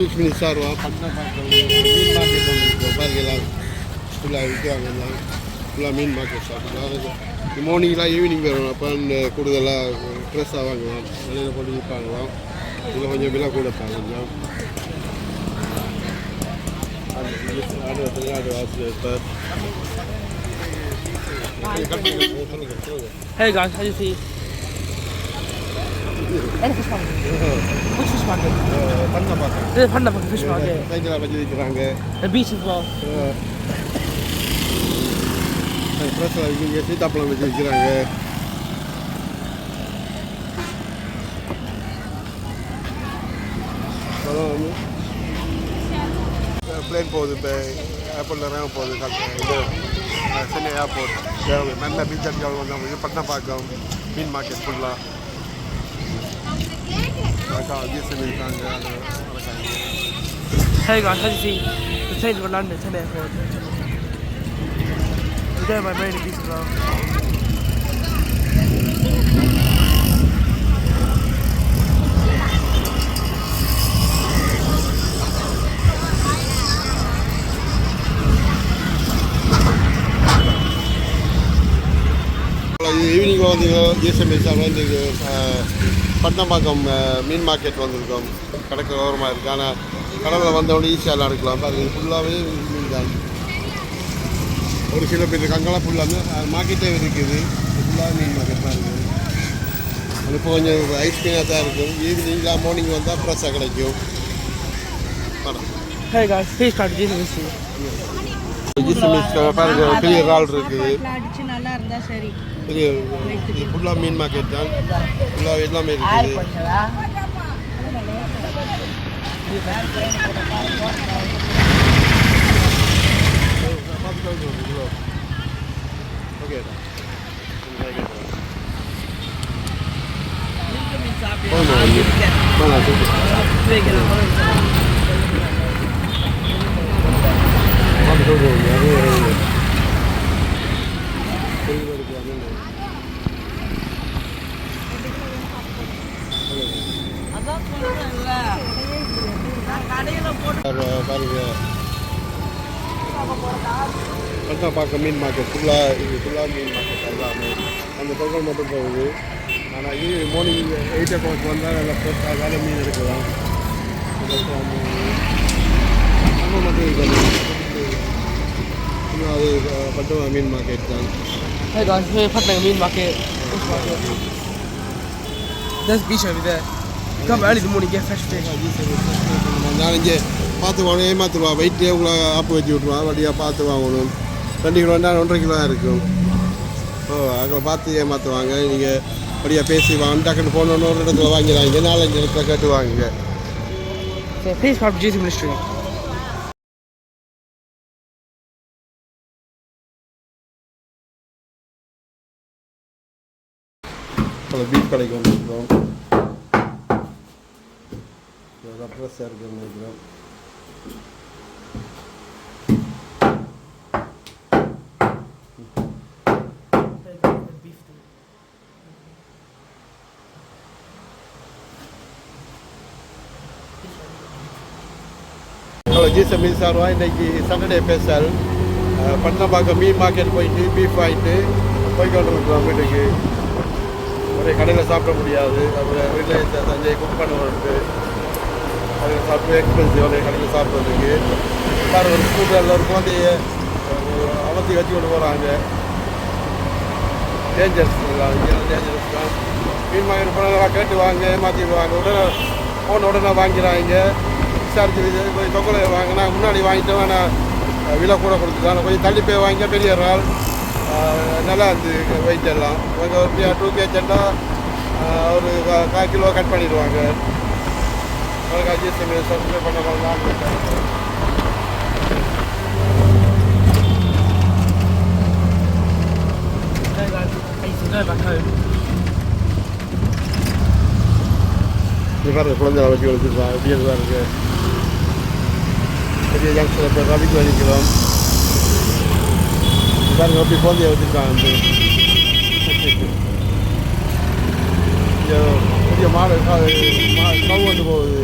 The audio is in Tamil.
சார்வா பண்ண மீன் மார்க்கெட் வந்துருக்கோம் பாருங்கலாம் ஃபுல்லாக விற்கிறாங்க எல்லாம் ஃபுல்லாக மீன் மார்க்கெட் சாப்பிடலாம் மார்னிங்லாம் ஈவினிங் வரும் அப்போ கூடுதலாக ஃப்ரெஷ்ஷாக வாங்கலாம் வெளியில் போட்டு விற்பாங்களாம் இதில் கொஞ்சம் விலை கூட பாருங்க ஆடு வாசல் இருப்பார். Hey guys, how do you see? Any fish market? Which fish market? பண்ண பார்க்கலாம். This is Panda fish market. சைக்கிளாக வச்சு விற்கிறாங்க. The beach as well. ஃப்ரெஷ்ஷாக விற்கிங்க சீத்தாப்பழம் வச்சு விற்கிறாங்க. பிளேன் போகுது இப்போ ஏர்போர்ட்டில் இறங்க போகுது இது சென்னை ஏர்போர்ட் நல்ல பீச் அடிக்காக வந்தாங்க இது பட்டணப்பாக்கம் மீன் மார்க்கெட் ஃபுல்லாக ஜிஎஸ்எம் இருக்காங்க. Hey guys, how do you see? The trains for London, Sydney Airport. We're there by Marina Beach as well. Evening வந்து ஜிஎஸ்எம் வந்து பட்டணப்பாக்கம் மீன் மார்க்கெட் வந்திருக்கோம். கடற்கரை ஓரமாக இருக்குது. ஆனால் கடலில் வந்தவொடனே ஈஸியாக எடுக்கலாம். அது ஃபுல்லாகவே மீன் தான். ஒரு சில பேர் இருக்காங்கலாம் ஃபுல்லாக மார்க்கெட்டே இருக்குது. ஃபுல்லாக மீன் மார்க்கெட் தான் இருக்குது. அது இப்போ கொஞ்சம் ஐஸ் மீனாக தான் இருக்கும். ஈவினிங்லாம் மார்னிங் வந்தால் ஃப்ரெஷ்ஷாக கிடைக்கும். Hey guys, fish cart GSM பாருங்க பெரிய இறால் இருக்குது. நல்லா இருந்தா சரி. பெரிய ஃபுல்லாக மீன் மார்க்கெட் தான். ஃபுல்லாக எல்லாமே இருக்குது. ஓகே பட்டணப்பாக்கம் மீன் மார்க்கெட் ஃபுல்லாக மீன் மார்க்கெட் எல்லாமே அந்த பொங்கல் மட்டும் போகுது. ஆனால் மார்னிங் 8 o'clock வந்தால் நல்லா ஃப்ரெஷ்ஷாக வேலை மீன் எடுக்கலாம். மட்டும் இருக்காது. அது பட்டணம் மீன் மார்க்கெட் தான். Hey guys, we're Patna meat market. There's beach over there. You come early in the morning, get fresh fish. நான் இங்கே பார்த்து வாங்கணும். ஏமாத்துருவா வெயிட்டே உங்களை ஆப்பு வச்சு விட்ருவான். வண்டியாக பார்த்து வாங்கணும். 2 கிலோன்னா 1.5 கிலோ இருக்கும். அங்கே பார்த்து ஏமாற்றுவாங்க. நீங்கள் அப்படியே பேசி வாங்க டக்குன்னு போனோன்னு ஒரு இடத்துல வாங்கிடுவாங்க. 4-5 இடத்துல கேட்டு வாங்குங்க. So please come to GC Ministry. Beef கடைக்கு வந்துருக்கோம். ஃப்ரெஷ்ஷாக இருக்குன்னு நினைக்கிறோம். ஜிஎஸ்எம் மீன் சார்வா இன்றைக்கி சாட்டர்டே ஸ்பெஷல் பட்டணப்பாக்கம் மீன் மார்க்கெட் போயிட்டு பீஃப் வாங்கிட்டு போய்க்கொண்டு இருக்கோம். வீட்டுக்கு ஒரே கடையில் சாப்பிட முடியாது. அப்புறம் வீட்டில் தஞ்சை குக் பண்ணுவோன்ட்டு அதில் சாப்பிட்டு எக்ஸ்பென்சிவ் ஒரே கடையில் சாப்பிட்றதுக்கு பாரு ஒரு ஸ்கூட்டர் எல்லோருக்கும் வந்து அமர்த்தி வச்சு கொண்டு போகிறாங்க. டேஞ்சர்ஸ் டேஞ்சர்ஸ் தான். மீன் மார்க்கெட் போனால் கேட்டு வாங்க ஏமாற்றிடுவாங்க. உடனே வாங்கிறாங்க. விசாரிச்சு போய் தொக்கலை வாங்கினா முன்னாடி வாங்கிட்டோம். ஆனால் விலை கூட கொடுத்துட்டாங்க. கொஞ்சம் தள்ளி போய் வாங்கிக்க பெரிய இறால் நல்லா இருந்து வெயிட் எல்லாம் ஒரு 2 kg ஒரு 1/4 கிலோ கட் பண்ணிடுவாங்க. ஜிஎஸ்எம் சப்ஸ்கிரைப் பண்ண பண்ணலாம். பாருங்க குழந்தை வச்சு வச்சுருக்காங்க. எப்படி தான் இருக்கு பெரிய ஜங்ஷன் இப்போ ரவிக்கு வலிக்கிறோம். பாருங்க அப்படி குழந்தைய வச்சுருக்காங்க. பெரிய மாடு கவு வந்து போகுது.